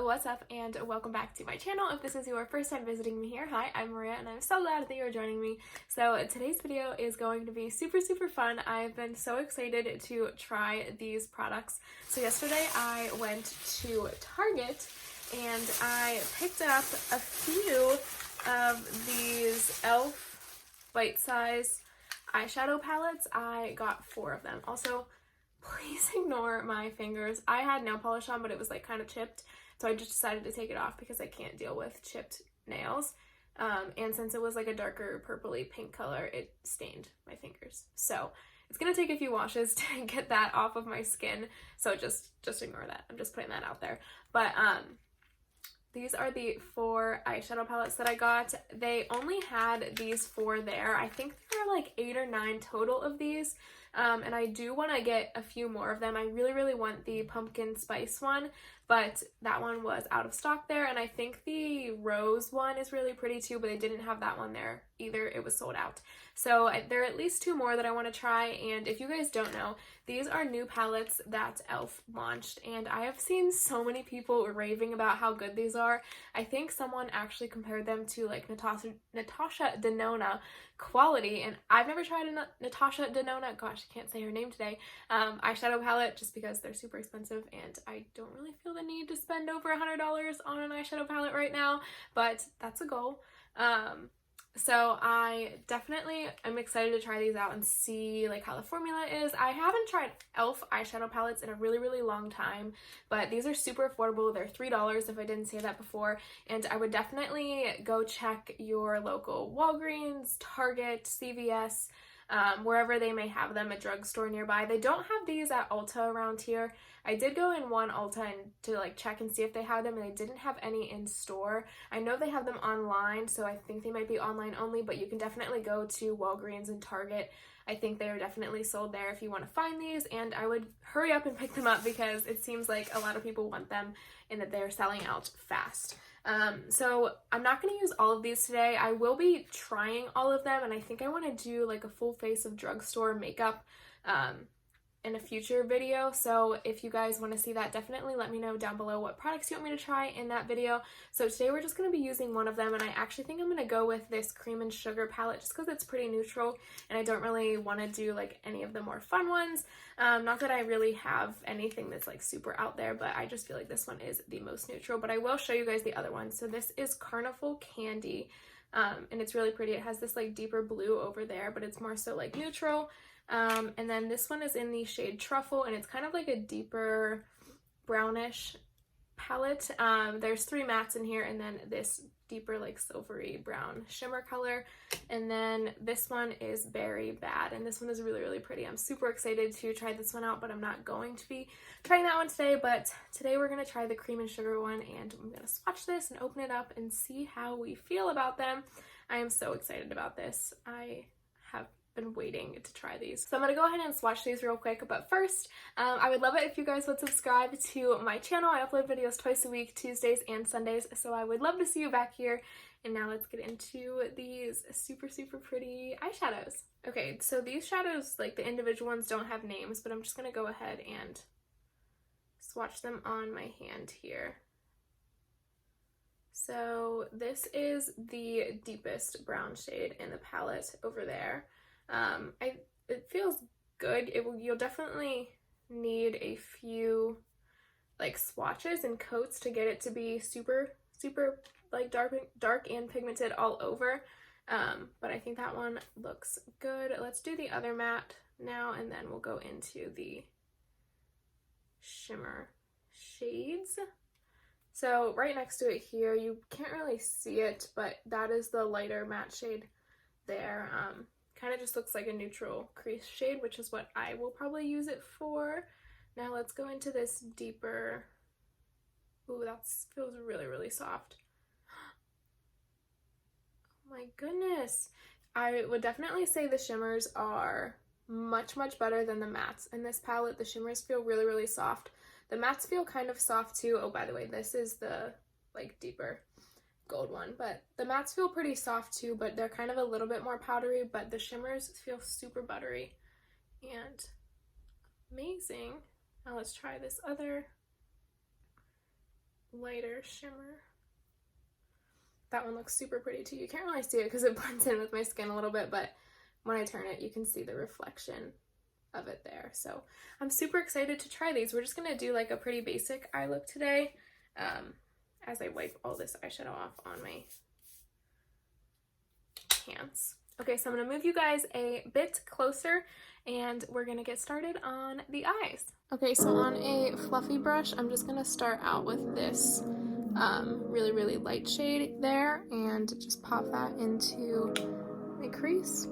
what's up and welcome back to my channel. If this is your first time visiting me here, hi, I'm Maria and I'm so glad that you're joining me. So today's video is going to be super fun. I've been so excited to try these products. So yesterday I went to Target and I picked up a few of these e.l.f. bite-size eyeshadow palettes. I got 4 of them. Also, please ignore my fingers. I had nail polish on, but it was like kind of chipped, so I just decided to take it off because I can't deal with chipped nails. And since it was like a darker purpley pink color, it stained my fingers. So it's gonna take a few washes to get that off of my skin. So just ignore that. I'm just putting that out there. But these are the 4 eyeshadow palettes that I got. They only had these 4 there. I think there are like 8 or 9 total of these. And I do want to get a few more of them. I really want the pumpkin spice one, but that one was out of stock there, and I think the rose one is really pretty too, but they didn't have that one there either. It was sold out. So there are at least 2 more that I want to try, and if you guys don't know, these are new palettes that e.l.f. launched, and I have seen so many people raving about how good these are. I think someone actually compared them to like Natasha Denona quality, and I've never tried a Natasha Denona, gosh, I can't say her name today, eyeshadow palette just because they're super expensive and I don't really feel the need to spend over $100 on an eyeshadow palette right now, but that's a goal. So I definitely am excited to try these out and see like how the formula is. I haven't tried e.l.f. eyeshadow palettes in a really long time, but these are super affordable. They're $3 if I didn't say that before, and I would definitely go check your local Walgreens, Target, CVS, wherever they may have them, a drugstore nearby. They don't have these at Ulta around here. I did go in one Ulta and to like check and see if they had them, and they didn't have any in store. I know they have them online, so I think they might be online only, but you can definitely go to Walgreens and Target. I think they are definitely sold there if you want to find these, and I would hurry up and pick them up because it seems like a lot of people want them and that they're selling out fast. So I'm not going to use all of these today. I will be trying all of them, and I think I want to do like a full face of drugstore makeup in a future video. So if you guys want to see that, definitely let me know down below what products you want me to try in that video. So today we're just going to be using one of them, and I actually think I'm going to go with this cream and sugar palette just because it's pretty neutral and I don't really want to do like any of the more fun ones. Not that I really have anything that's like super out there, but I just feel like this one is the most neutral. But I will show you guys the other one. So this is Carnival Candy, and it's really pretty. It has this like deeper blue over there, but it's more so like neutral. And then this one is in the shade Truffle, and it's kind of like a deeper brownish palette. There's 3 mattes in here, and then this deeper like silvery brown shimmer color. And then this one is Berry Bad, and this one is really pretty. I'm super excited to try this one out, but I'm not going to be trying that one today. But today we're going to try the cream and sugar one, and I'm going to swatch this and open it up and see how we feel about them. I am so excited about this. I have been waiting to try these. So I'm gonna go ahead and swatch these real quick, but first, I would love it if you guys would subscribe to my channel. I upload videos twice a week, Tuesdays and Sundays, so I would love to see you back here. And now let's get into these super pretty eyeshadows. Okay, so these shadows, like the individual ones, don't have names, but I'm just gonna go ahead and swatch them on my hand here. So this is the deepest brown shade in the palette over there. It feels good. You'll definitely need a few like swatches and coats to get it to be super like dark and pigmented all over. But I think that one looks good. Let's do the other matte now, and then we'll go into the shimmer shades. So right next to it here, you can't really see it, but that is the lighter matte shade there. Kind of just looks like a neutral crease shade, which is what I will probably use it for. Now let's go into this deeper. Ooh, that feels really soft. Oh my goodness. I would definitely say the shimmers are much better than the mattes. In this palette, the shimmers feel really soft. The mattes feel kind of soft too. Oh, by the way, this is the like deeper gold one, but the mattes feel pretty soft too, but they're kind of a little bit more powdery, but the shimmers feel super buttery and amazing. Now let's try this other lighter shimmer. That one looks super pretty too. You can't really see it because it blends in with my skin a little bit, but when I turn it, you can see the reflection of it there. So I'm super excited to try these. We're just gonna do like a pretty basic eye look today, as I wipe all this eyeshadow off on my hands. Okay, so I'm gonna move you guys a bit closer and we're gonna get started on the eyes. Okay, so on a fluffy brush, I'm just gonna start out with this really light shade there and just pop that into my crease.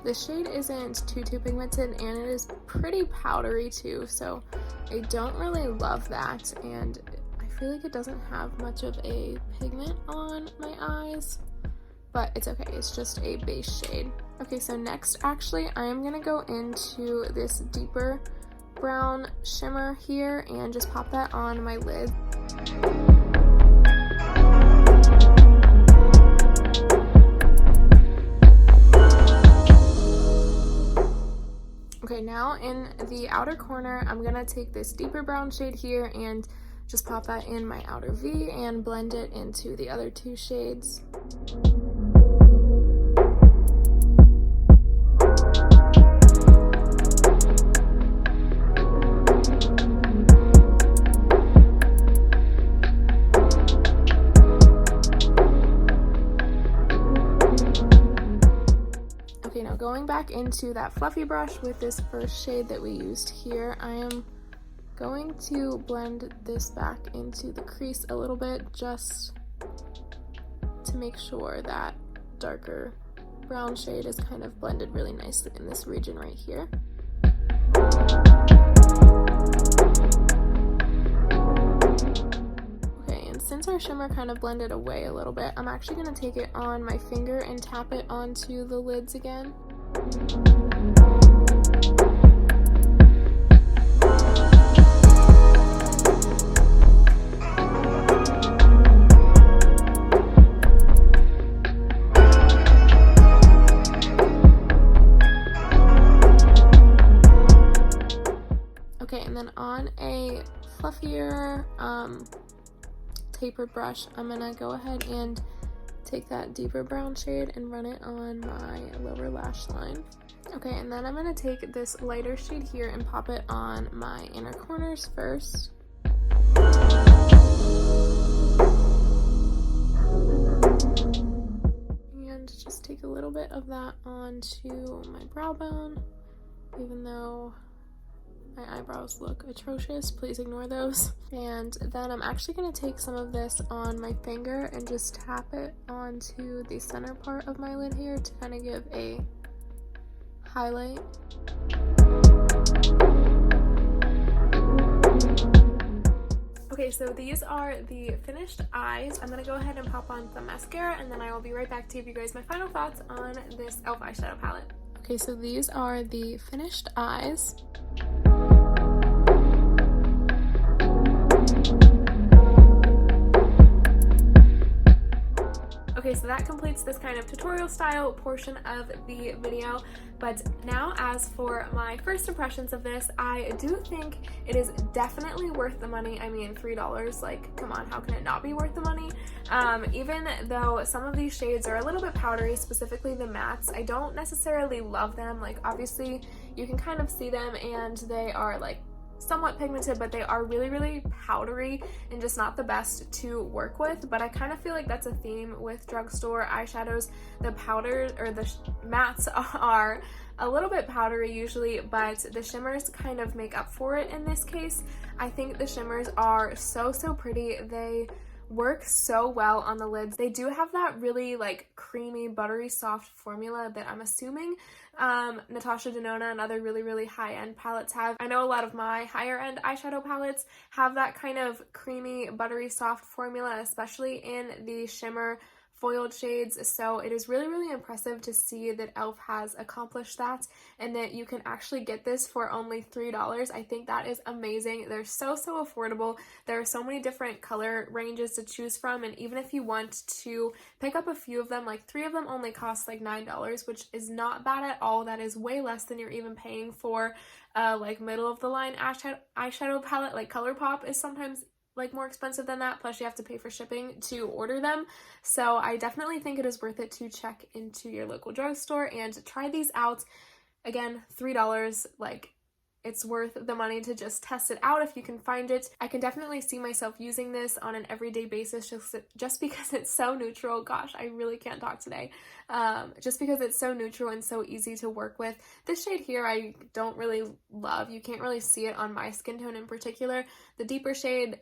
The shade isn't too pigmented and it is pretty powdery too, so I don't really love that, and I feel like it doesn't have much of a pigment on my eyes, but it's okay, it's just a base shade. Okay, so next actually I am gonna go into this deeper brown shimmer here and just pop that on my lid. Okay, now in the outer corner, I'm gonna take this deeper brown shade here and just pop that in my outer V and blend it into the other two shades. Okay, now going back into that fluffy brush with this first shade that we used here, I am going to blend this back into the crease a little bit just to make sure that darker brown shade is kind of blended really nicely in this region right here. Okay, and since our shimmer kind of blended away a little bit, I'm actually going to take it on my finger and tap it onto the lids again. Okay, and then on a fluffier tapered brush, I'm gonna go ahead and take that deeper brown shade and run it on my lower lash line. Okay, and then I'm gonna take this lighter shade here and pop it on my inner corners first. And just take a little bit of that onto my brow bone, even though my eyebrows look atrocious, please ignore those. And then I'm actually going to take some of this on my finger and just tap it onto the center part of my lid here to kind of give a highlight. Okay, so these are the finished eyes. I'm going to go ahead and pop on some mascara and then I will be right back to give you guys my final thoughts on this e.l.f. eyeshadow palette. Okay, so these are the finished eyes. Okay, so that completes this kind of tutorial style portion of the video, but now as for my first impressions of this, I do think it is definitely worth the money. I mean, $3, like, come on, how can it not be worth the money? Even though some of these shades are a little bit powdery, specifically the mattes, I don't necessarily love them. Like, obviously, you can kind of see them and they are, like, somewhat pigmented, but they are really powdery and just not the best to work with. But I kind of feel like that's a theme with drugstore eyeshadows. The powders or the mattes are a little bit powdery usually, but the shimmers kind of make up for it in this case. I think the shimmers are so pretty. They work so well on the lids. They do have that really like creamy, buttery, soft formula that I'm assuming Natasha Denona and other really high-end palettes have. I know a lot of my higher-end eyeshadow palettes have that kind of creamy, buttery, soft formula, especially in the shimmer foiled shades. So it is really, really impressive to see that e.l.f. has accomplished that and that you can actually get this for only $3. I think that is amazing. They're so affordable. There are so many different color ranges to choose from, and even if you want to pick up a few of them, like 3 of them only cost like $9, which is not bad at all. That is way less than you're even paying for like middle of the line eyeshadow palette. Like ColourPop is sometimes like more expensive than that, plus you have to pay for shipping to order them. So I definitely think it is worth it to check into your local drugstore and try these out. Again, $3, like it's worth the money to just test it out if you can find it. I can definitely see myself using this on an everyday basis just because it's so neutral. Gosh, I really can't talk today. Just because it's so neutral and so easy to work with. This shade here I don't really love. You can't really see it on my skin tone in particular. The deeper shade,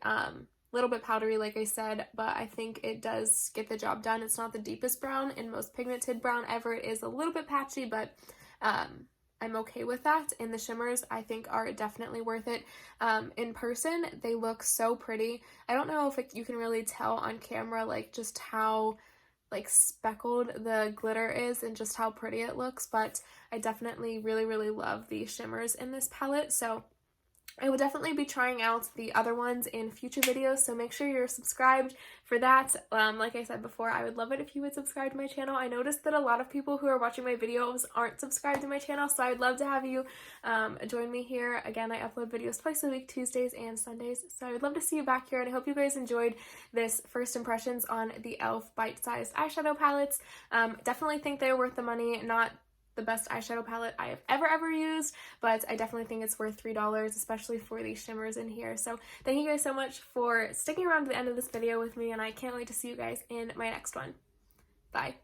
little bit powdery like I said, but I think it does get the job done. It's not the deepest brown and most pigmented brown ever. It is a little bit patchy, but I'm okay with that. And the shimmers I think are definitely worth it. In person, they look so pretty. I don't know if you can really tell on camera like just how like speckled the glitter is and just how pretty it looks, but I definitely really love the shimmers in this palette. So I will definitely be trying out the other ones in future videos, so make sure you're subscribed for that. Like I said before, I would love it if you would subscribe to my channel. I noticed that a lot of people who are watching my videos aren't subscribed to my channel, so I would love to have you join me here. Again, I upload videos twice a week, Tuesdays and Sundays, so I would love to see you back here, and I hope you guys enjoyed this first impressions on the e.l.f. bite-sized eyeshadow palettes. Definitely think they're worth the money. Not the best eyeshadow palette I have ever used, but I definitely think it's worth $3, especially for these shimmers in here. So thank you guys so much for sticking around to the end of this video with me, and I can't wait to see you guys in my next one. Bye.